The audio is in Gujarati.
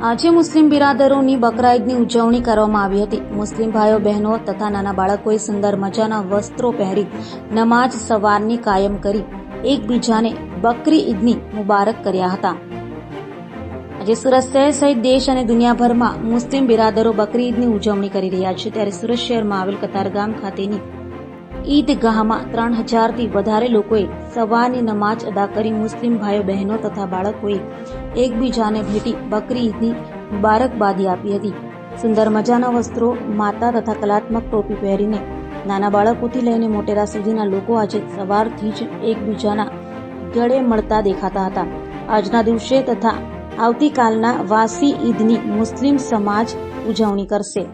આજે મુસ્લિમ બિરાદરોની બકરા ઈદની ઉજવણી કરવામાં આવી હતી। મુસ્લિમ ભાઈઓ બહેનો તથા નાના બાળકોએ સુંદર મજાના વસ્ત્રો પહેરી નમાજ સવારની કાયમ કરી એકબીજાને બકરી ઈદની મુબારક કર્યા હતા। આજે સુરત શહેર સહિત દેશ અને દુનિયાભરમાં મુસ્લિમ બિરાદરો બકરી ઈદની ઉજવણી કરી રહ્યા છે। ત્યારે સુરત શહેરમાં આવેલ કતારગામ ખાતેની ઈદગાહમાં 3000થી વધારે લોકોએ સવારની નમાજ અદા કરી મુસ્લિમ ભાઈઓ બહેનો તથા બાળકોએ એકબીજાને ભેટી બકરી ઈદની મુબારકબાદી આપી હતી। સુંદર મજાના વસ્ત્રો, માતા તથા કલાત્મક ટોપી પહેરીને નાના બાળકોથી લઈને મોટેરા સુધીના લોકો આજે સવારથી જ એકબીજાના ગળે મળતા દેખાતા હતા। આજના દિવસે તથા આવતીકાલના વાસી ઈદની મુસ્લિમ સમાજ ઉજવણી કરશે।